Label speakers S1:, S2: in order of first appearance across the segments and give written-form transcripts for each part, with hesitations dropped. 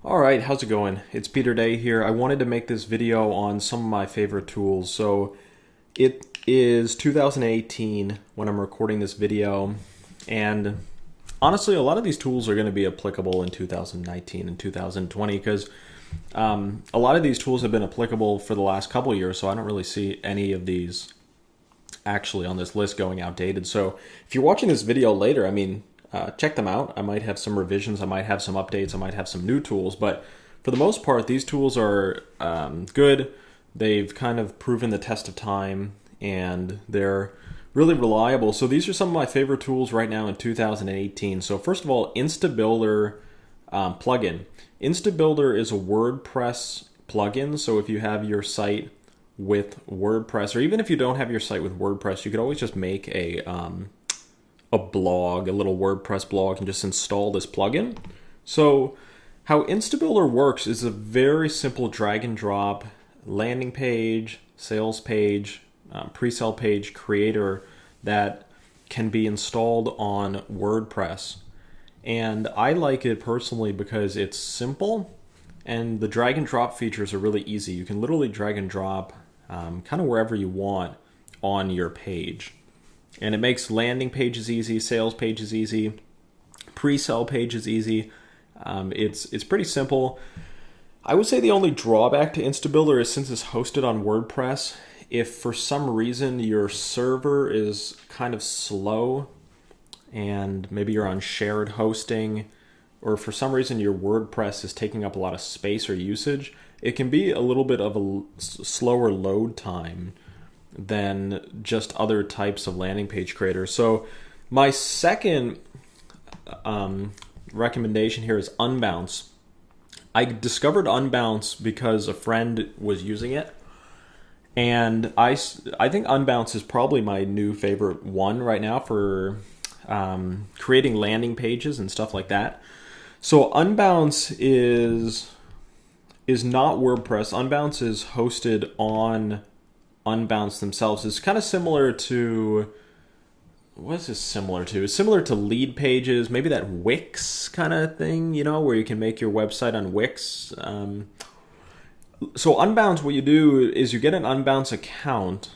S1: Alright, how's it going? It's Peter Day here. I wanted to make this video on some of my favorite tools. So it is 2018 when I'm recording this video, and honestly a lot of these tools are going to be applicable in 2019 and 2020 because a lot of these tools have been applicable for the last couple of years, so I don't really see any of these actually on this list going outdated. So if you're watching this video later, check them out. I might have some revisions, I might have some updates, I might have some new tools, but for the most part, these tools are good. They've kind of proven the test of time, and they're really reliable. So these are some of my favorite tools right now in 2018. So first of all, Instabuilder plugin. Instabuilder is a WordPress plugin, so if you have your site with WordPress, or even if you don't have your site with WordPress, you could always just make a blog, a little WordPress blog, and just install this plugin. So how Instabuilder works is a very simple drag and drop landing page, sales page, pre-sale page creator that can be installed on WordPress. And I like it personally because it's simple and the drag and drop features are really easy. You can literally drag and drop kind of wherever you want on your page. And it makes landing pages easy, sales pages easy, pre-sale pages easy. It's pretty simple. I would say the only drawback to Instabuilder is since it's hosted on WordPress, if for some reason your server is kind of slow and maybe you're on shared hosting, or for some reason your WordPress is taking up a lot of space or usage, it can be a little bit of a slower load time than just other types of landing page creators. So my second recommendation here is Unbounce. I discovered Unbounce because a friend was using it, and I think Unbounce is probably my new favorite one right now for creating landing pages and stuff like that. So Unbounce is not WordPress. Unbounce is hosted on Unbounce themselves. It's kind of similar to, what is this similar to? It's similar to Lead Pages, maybe that Wix kind of thing, where you can make your website on Wix. So Unbounce, what you do is you get an Unbounce account,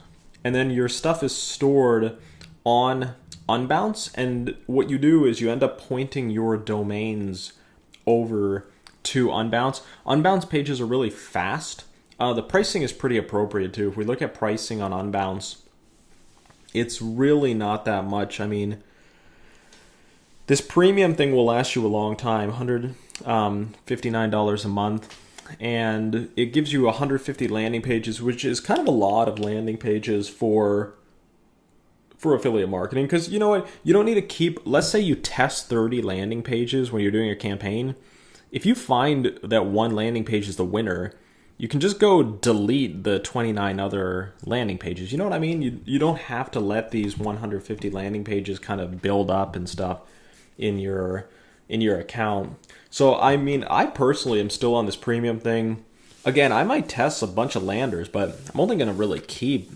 S1: and then your stuff is stored on Unbounce, and what you do is you end up pointing your domains over to Unbounce. Unbounce pages are really fast. The pricing is pretty appropriate too. If we look at pricing on Unbounce, it's really not that much. This premium thing will last you a long time, $159 a month, and it gives you 150 landing pages, which is kind of a lot of landing pages for affiliate marketing. Because you know what? You don't need to keep, let's say you test 30 landing pages when you're doing a campaign. If you find that one landing page is the winner, you can just go delete the 29 other landing pages. You know what I mean? You don't have to let these 150 landing pages kind of build up and stuff in your account. So I personally am still on this premium thing. Again, I might test a bunch of landers, but I'm only going to really keep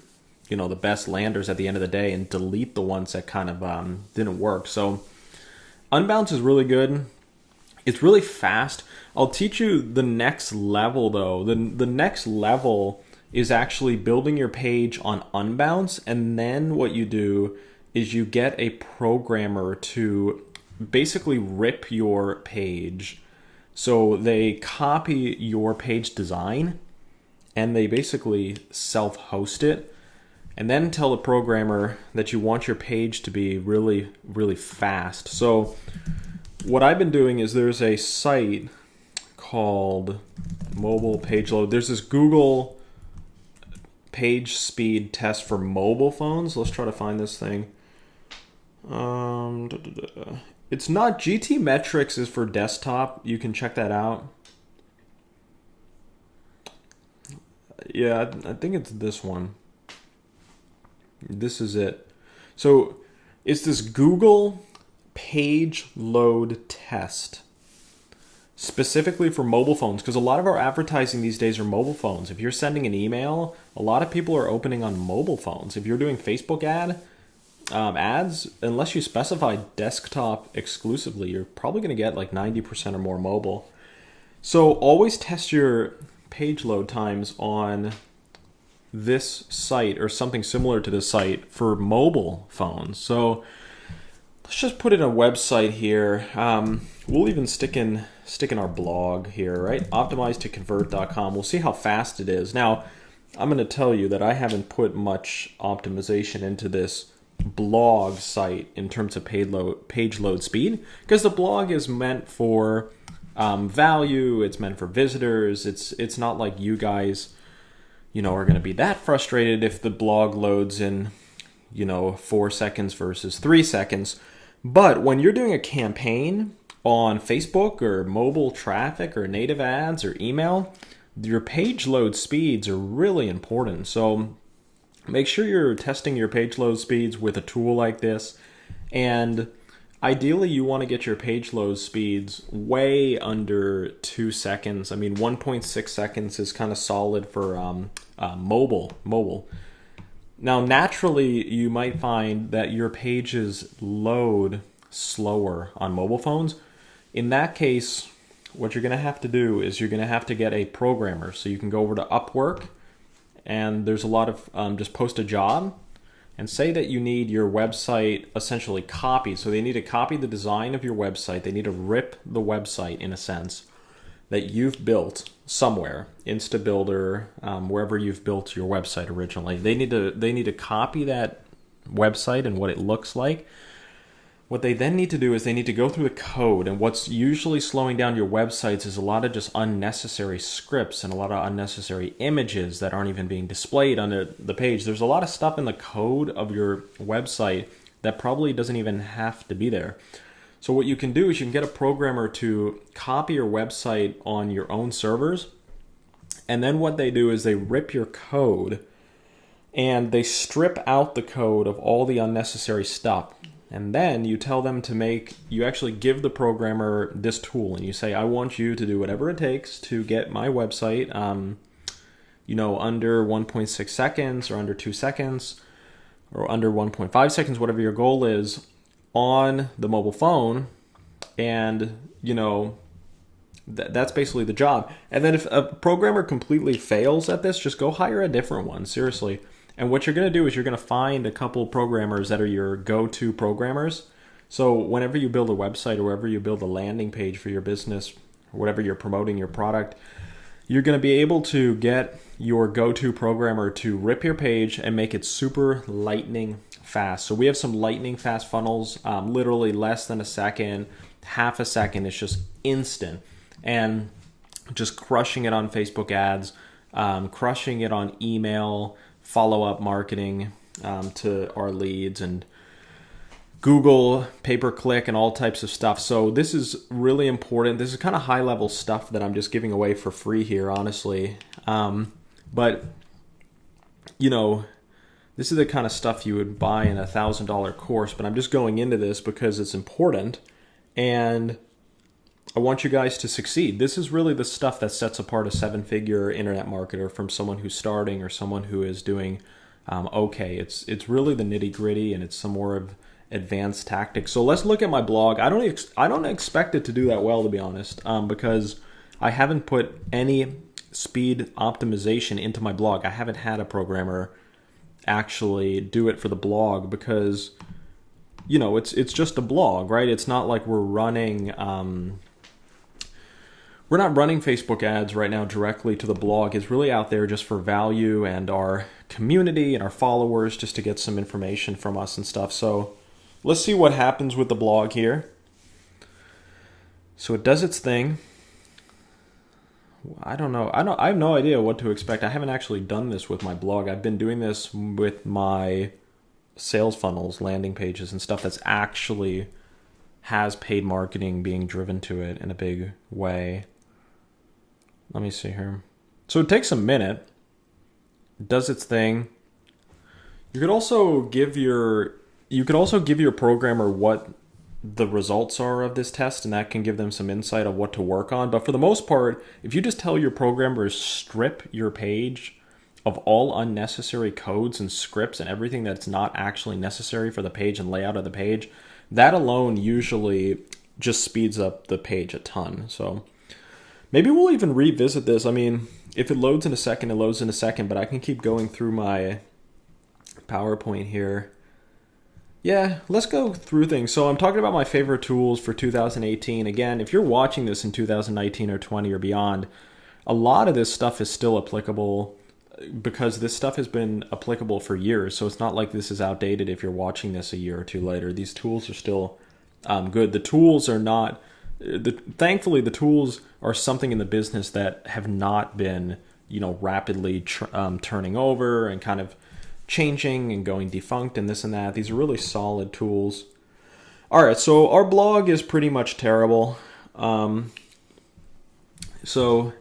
S1: the best landers at the end of the day and delete the ones that kind of didn't work. So Unbounce is really good. It's really fast. I'll teach you the next level though. The next level is actually building your page on Unbounce, and then what you do is you get a programmer to basically rip your page. So they copy your page design and they basically self-host it, and then tell the programmer that you want your page to be really, really fast. So what I've been doing is there's a site called Mobile Page Load. There's this Google page speed test for mobile phones. Let's try to find this thing. It's not GTmetrix, is for desktop. You can check that out. Yeah, I think it's this one. This is it. So it's this Google page load test specifically for mobile phones, because a lot of our advertising these days are mobile phones. If you're sending an email, a lot of people are opening on mobile phones. If you're doing Facebook ads, unless you specify desktop exclusively, you're probably going to get like 90% or more mobile. So always test your page load times on this site or something similar to this site for mobile phones. So let's just put in a website here. We'll even stick in our blog here, right? Optimize2convert.com. We'll see how fast it is. Now, I'm going to tell you that I haven't put much optimization into this blog site in terms of page load speed, because the blog is meant for value. It's meant for visitors. It's not like you guys, are going to be that frustrated if the blog loads in, 4 seconds versus 3 seconds. But when you're doing a campaign on Facebook or mobile traffic or native ads or email, your page load speeds are really important. So make sure you're testing your page load speeds with a tool like this. And ideally, you want to get your page load speeds way under 2 seconds. I mean, 1.6 seconds is kind of solid for mobile. Now, naturally, you might find that your pages load slower on mobile phones. In that case, what you're going to have to do is you're going to have to get a programmer. So you can go over to Upwork, and there's a lot of just post a job and say that you need your website essentially copied. So they need to copy the design of your website. Need to rip the website, in a sense, that you've built somewhere, InstaBuilder, wherever you've built your website originally. They need to copy that website and what it looks like. What they then need to do is they need to go through the code, and what's usually slowing down your websites is a lot of just unnecessary scripts and a lot of unnecessary images that aren't even being displayed on the page. There's a lot of stuff in the code of your website that probably doesn't even have to be there. So what you can do is you can get a programmer to copy your website on your own servers, and then what they do is they rip your code and they strip out the code of all the unnecessary stuff. And then you tell them you actually give the programmer this tool, and you say, I want you to do whatever it takes to get my website, under 1.6 seconds or under 2 seconds or under 1.5 seconds, whatever your goal is, on the mobile phone. And, that's basically the job. And then if a programmer completely fails at this, just go hire a different one, seriously. And what you're going to do is you're going to find a couple programmers that are your go-to programmers. So whenever you build a website or wherever you build a landing page for your business, or whatever you're promoting your product, you're going to be able to get your go-to programmer to rip your page and make it super lightning fast. So we have some lightning fast funnels, literally less than a second, half a second. It's just instant. And just crushing it on Facebook ads, crushing it on email, follow-up marketing to our leads, and Google, pay-per-click, and all types of stuff. So this is really important. This is kind of high-level stuff that I'm just giving away for free here, honestly. But, this is the kind of stuff you would buy in a $1,000 course, but I'm just going into this because it's important, and I want you guys to succeed. This is really the stuff that sets apart a 7-figure internet marketer from someone who's starting or someone who is doing okay. It's really the nitty gritty, and it's some more of advanced tactics. So let's look at my blog. I don't expect it to do that well, to be honest, because I haven't put any speed optimization into my blog. I haven't had a programmer actually do it for the blog because it's just a blog, right? It's not like we're running. We're not running Facebook ads right now directly to the blog. It's really out there just for value and our community and our followers, just to get some information from us and stuff. So let's see what happens with the blog here. So it does its thing. I don't know. I have no idea what to expect. I haven't actually done this with my blog. I've been doing this with my sales funnels, landing pages, and stuff that's actually has paid marketing being driven to it in a big way. Let me see here. So it takes a minute. It does its thing. You could also give your programmer what the results are of this test, and that can give them some insight of what to work on. But for the most part, if you just tell your programmer to strip your page of all unnecessary codes and scripts and everything that's not actually necessary for the page and layout of the page, that alone usually just speeds up the page a ton. So Maybe we'll even revisit this. I mean, if it loads in a second, it loads in a second, but I can keep going through my PowerPoint here. Yeah, let's go through things. So I'm talking about my favorite tools for 2018. Again, if you're watching this in 2019 or 20 or beyond, a lot of this stuff is still applicable because this stuff has been applicable for years. So it's not like this is outdated if you're watching this a year or two later. These tools are still good. The tools are not, thankfully, the tools are something in the business that have not been, rapidly turning over and kind of changing and going defunct and this and that. These are really solid tools. All right, so our blog is pretty much terrible. So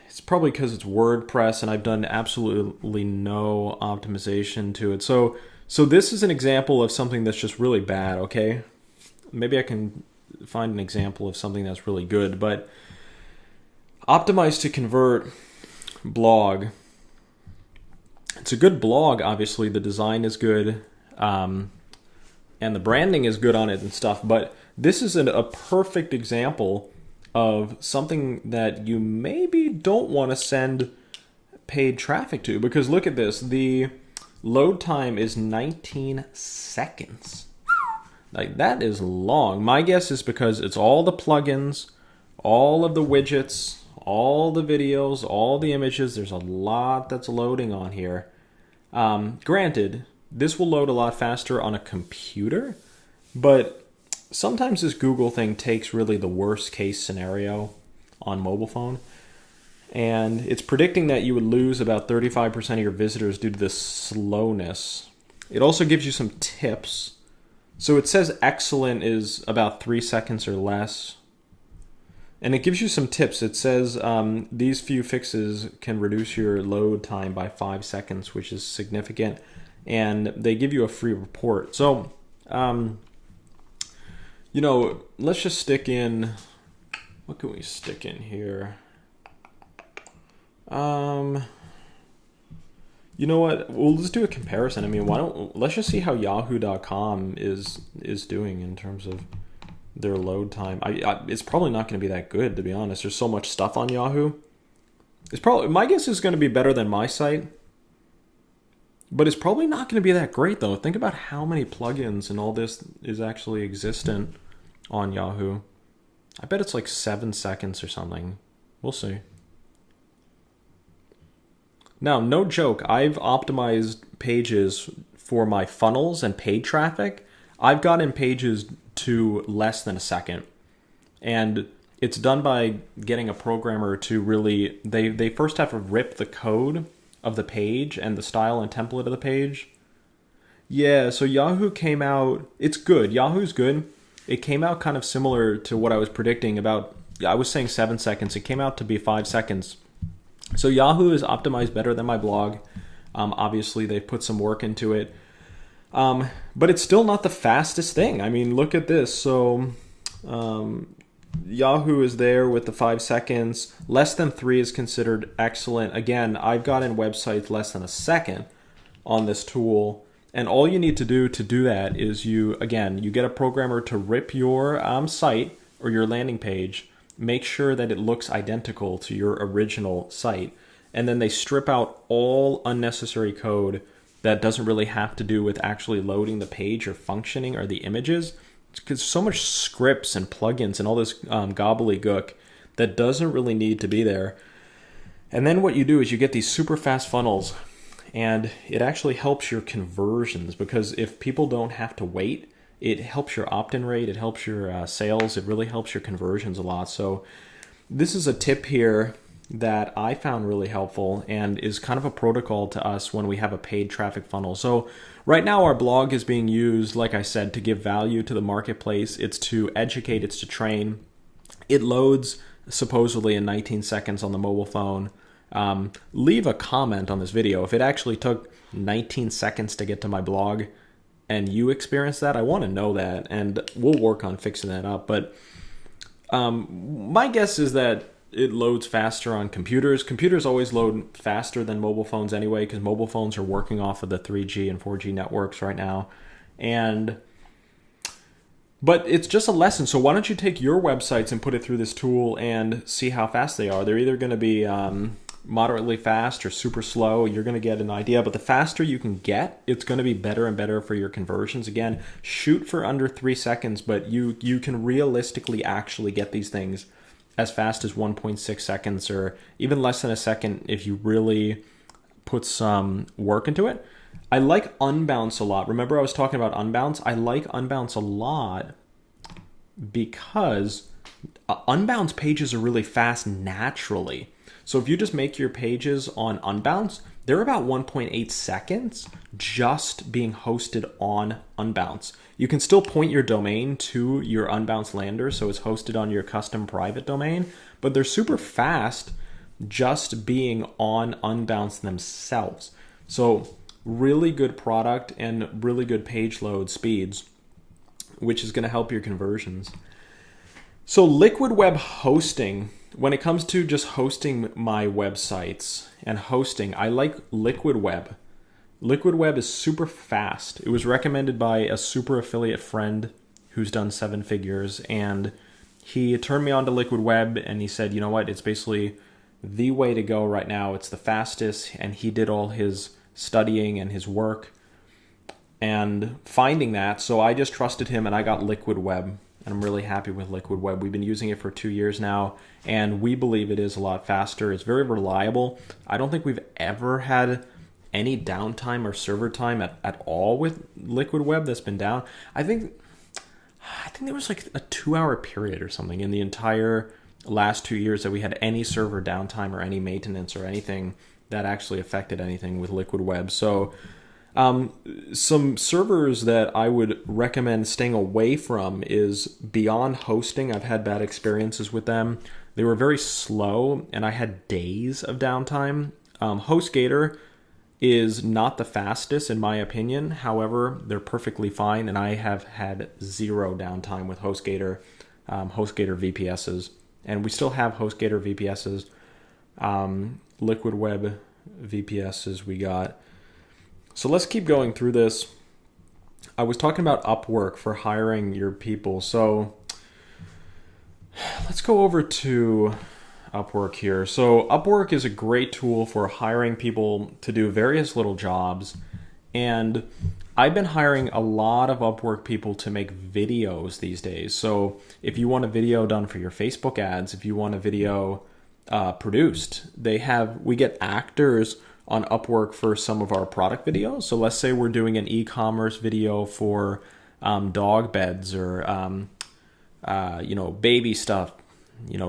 S1: it's probably because it's WordPress and I've done absolutely no optimization to it. So this is an example of something that's just really bad, okay? Maybe I can find an example of something that's really good, but Optimize to Convert blog. It's a good blog, obviously. The design is good, and the branding is good on it and stuff, but this is a perfect example of something that you maybe don't want to send paid traffic to, because look at this. The load time is 19 seconds. Like, that is long. My guess is because it's all the plugins, all of the widgets, all the videos, all the images. There's a lot that's loading on here. Granted, this will load a lot faster on a computer, but sometimes this Google thing takes really the worst case scenario on mobile phone. And it's predicting that you would lose about 35% of your visitors due to this slowness. It also gives you some tips. So it says excellent is about 3 seconds or less. And it gives you some tips. It says these few fixes can reduce your load time by 5 seconds, which is significant. And they give you a free report. So, let's just stick in. What can we stick in here? You know what? We'll just do a comparison. I mean, let's just see how Yahoo.com is doing in terms of their load time. It's probably not going to be that good, to be honest. There's so much stuff on Yahoo. My guess is going to be better than my site, but it's probably not going to be that great though. Think about how many plugins and all this is actually existent on Yahoo. I bet it's like 7 seconds or something. We'll see. Now, no joke, I've optimized pages for my funnels and paid traffic. I've gotten pages to less than a second. And it's done by getting a programmer to really, they first have to rip the code of the page and the style and template of the page. Yeah, so Yahoo came out, it's good. Yahoo's good. It came out kind of similar to what I was predicting about, I was saying 7 seconds. It came out to be 5 seconds. So Yahoo is optimized better than my blog. Obviously, they put some work into it. But it's still not the fastest thing. I mean, look at this. So Yahoo is there with the 5 seconds. Less than 3 is considered excellent. Again, I've gotten websites less than a second on this tool. And all you need to do that is you get a programmer to rip your site or your landing page, make sure that it looks identical to your original site, and then they strip out all unnecessary code that doesn't really have to do with actually loading the page or functioning or the images. Because so much scripts and plugins and all this gobbledygook that doesn't really need to be there. And then what you do is you get these super fast funnels, and it actually helps your conversions, because if people don't have to wait, it helps your opt-in rate, it helps your sales, it really helps your conversions a lot. So this is a tip here that I found really helpful and is kind of a protocol to us when we have a paid traffic funnel. So right now our blog is being used, like I said, to give value to the marketplace. It's to educate, it's to train. It loads supposedly in 19 seconds on the mobile phone. Leave a comment on this video. If it actually took 19 seconds to get to my blog and you experienced that, I want to know that, and we'll work on fixing that up. But my guess is that it loads faster on computers. Computers always load faster than mobile phones anyway, because mobile phones are working off of the 3G and 4G networks right now. And But it's just a lesson. So why don't you take your websites and put it through this tool and see how fast they are? They're either going to be moderately fast or super slow. You're going to get an idea. But the faster you can get, it's going to be better and better for your conversions. Again, shoot for under 3 seconds, but you can realistically actually get these things as fast as 1.6 seconds or even less than a second if you really put some work into it. I like Unbounce a lot. Remember I was talking about Unbounce? I like Unbounce a lot because Unbounce pages are really fast naturally. So if you just make your pages on Unbounce, they're about 1.8 seconds just being hosted on Unbounce. You can still point your domain to your Unbounce lander, so it's hosted on your custom private domain, but they're super fast just being on Unbounce themselves. So really good product and really good page load speeds, which is going to help your conversions. So Liquid Web hosting, when it comes to just hosting my websites and hosting, I like Liquid Web. Liquid Web is super fast. It was recommended by a super affiliate friend who's done 7 figures, and he turned me on to Liquid Web and he said, you know what, it's basically the way to go right now. It's the fastest, and he did all his studying and his work and finding that. So I just trusted him and I got Liquid Web, and I'm really happy with Liquid Web. We've been using it for 2 years now, and we believe it is a lot faster. It's very reliable. I don't think we've ever had any downtime or server time at all with Liquid Web that's been down. I think there was like a 2-hour period or something in the entire last 2 years that we had any server downtime or any maintenance or anything that actually affected anything with Liquid Web. So some servers that I would recommend staying away from is Beyond Hosting. I've had bad experiences with them. They were very slow, and I had days of downtime. HostGator is not the fastest in my opinion. However, they're perfectly fine, and I have had zero downtime with HostGator, HostGator VPSs. And we still have HostGator VPSs. Liquid Web VPSs we got. So let's keep going through this. I was talking about Upwork for hiring your people. So let's go over to Upwork here. So Upwork is a great tool for hiring people to do various little jobs. And I've been hiring a lot of Upwork people to make videos these days. So if you want a video done for your Facebook ads, if you want a video produced, we get actors on Upwork for some of our product videos. So let's say we're doing an e-commerce video for dog beds or baby stuff,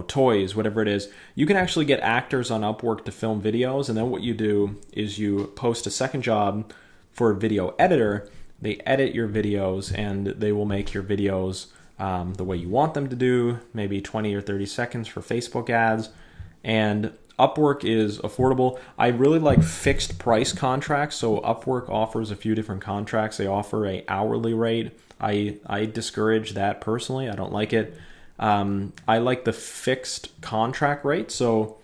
S1: toys, whatever it is. You can actually get actors on Upwork to film videos, and then what you do is you post a second job for a video editor. They edit your videos, and they will make your videos the way you want them to do, maybe 20 or 30 seconds for Facebook ads. And Upwork is affordable. I really like fixed price contracts. So Upwork offers a few different contracts. They offer an hourly rate. I discourage that personally. I don't like it. I like the fixed contract rate. So,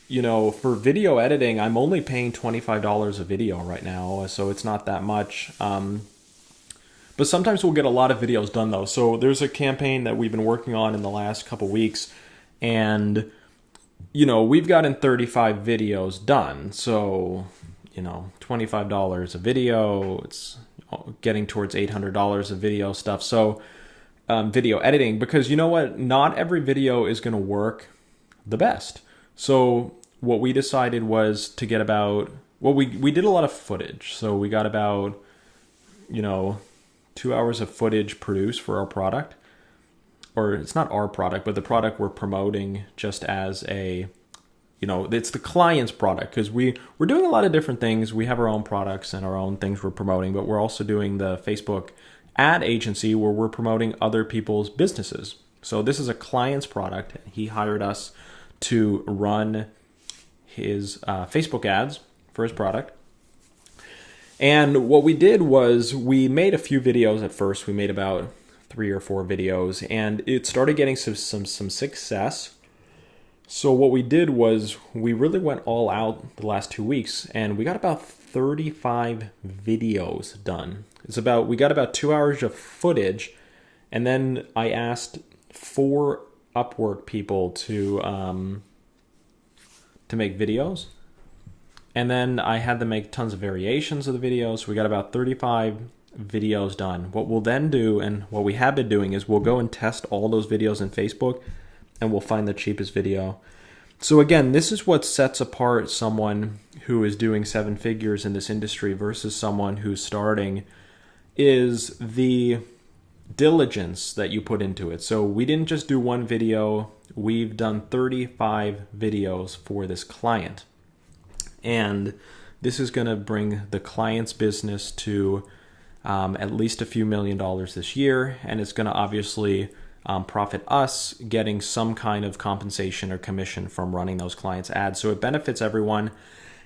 S1: for video editing, I'm only paying $25 a video right now. So it's not that much. But sometimes we'll get a lot of videos done though. So there's a campaign that we've been working on in the last couple weeks, and we've gotten 35 videos done. So, $25 a video, it's getting towards $800 of video stuff. So, video editing, because you know what? Not every video is going to work the best. So what we decided was to get we did a lot of footage. So we got about, 2 hours of footage produced for our product. Or it's not our product, but the product we're promoting just as it's the client's product, because we're doing a lot of different things. We have our own products and our own things we're promoting, but we're also doing the Facebook ad agency where we're promoting other people's businesses. So this is a client's product. He hired us to run his Facebook ads for his product. And what we did was we made a few videos at first. We made about 3 or 4 videos, and it started getting some success. So what we did was we really went all out the last 2 weeks, and we got about 35 videos done. We got about 2 hours of footage, And then I asked 4 Upwork people to make videos. And then I had them make tons of variations of the videos. We got about 35 videos done. What we'll then do, and what we have been doing, is we'll go and test all those videos in Facebook, and we'll find the cheapest video. So again, this is what sets apart someone who is doing 7 figures in this industry versus someone who's starting, is the diligence that you put into it. So we didn't just do 1 video, we've done 35 videos for this client. And this is going to bring the client's business to at least a few $1 million this year, and it's going to obviously profit us getting some kind of compensation or commission from running those clients' ads. So it benefits everyone.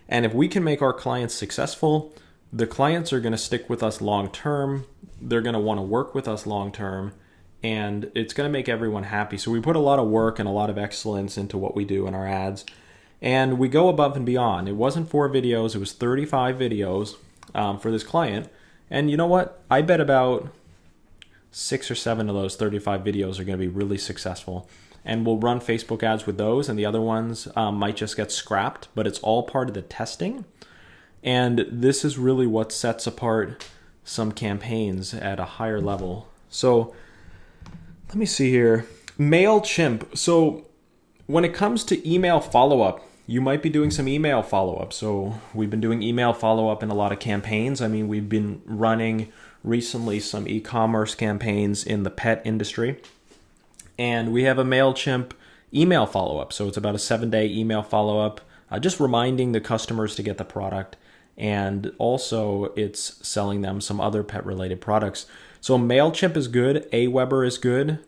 S1: And if we can make our clients successful, the clients are going to stick with us long term. They're going to want to work with us long term, and it's going to make everyone happy. So we put a lot of work and a lot of excellence into what we do in our ads, and we go above and beyond. It wasn't 4 videos, it was 35 videos for this client. And you know what? I bet about 6 or 7 of those 35 videos are going to be really successful. And we'll run Facebook ads with those, and the other ones might just get scrapped, but it's all part of the testing. And this is really what sets apart some campaigns at a higher level. So let me see here. MailChimp. So when it comes to email follow-up, you might be doing some email follow-up. So we've been doing email follow-up in a lot of campaigns. I mean, we've been running recently some e-commerce campaigns in the pet industry. And we have a MailChimp email follow-up. So it's about a 7-day email follow-up, just reminding the customers to get the product. And also it's selling them some other pet-related products. So MailChimp is good. Aweber is good.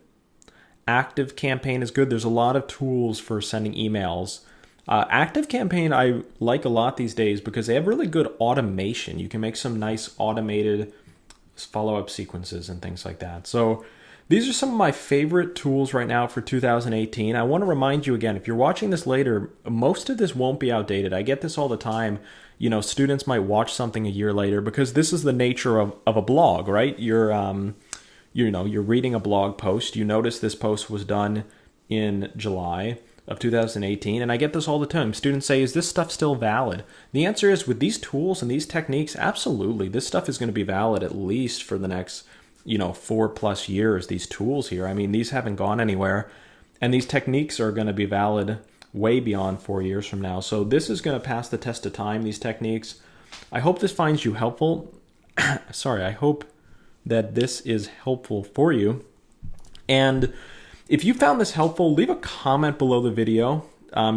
S1: ActiveCampaign is good. There's a lot of tools for sending emails. ActiveCampaign I like a lot these days because they have really good automation. You can make some nice automated follow-up sequences and things like that. So these are some of my favorite tools right now for 2018. I want to remind you again, if you're watching this later, most of this won't be outdated. I get this all the time. You know, students might watch something a year later because this is the nature of a blog, right? You're reading a blog post. You notice this post was done in July of 2018, and I get this all the time. Students say, is this stuff still valid? The answer is, with these tools and these techniques, absolutely. This stuff is going to be valid at least for the next 4+ years, these tools here. I mean, these haven't gone anywhere, and these techniques are going to be valid way beyond 4 years from now. So this is going to pass the test of time, these techniques. I hope this finds you helpful. I hope that this is helpful for you. And if you found this helpful, leave a comment below the video.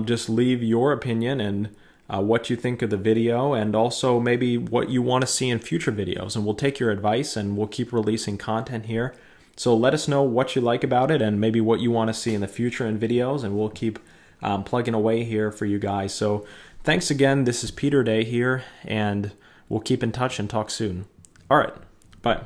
S1: Just leave your opinion and what you think of the video, and also maybe what you want to see in future videos. And we'll take your advice, and we'll keep releasing content here. So let us know what you like about it and maybe what you want to see in the future in videos, and we'll keep plugging away here for you guys. So thanks again. This is Peter Day here, and we'll keep in touch and talk soon. All right. Bye.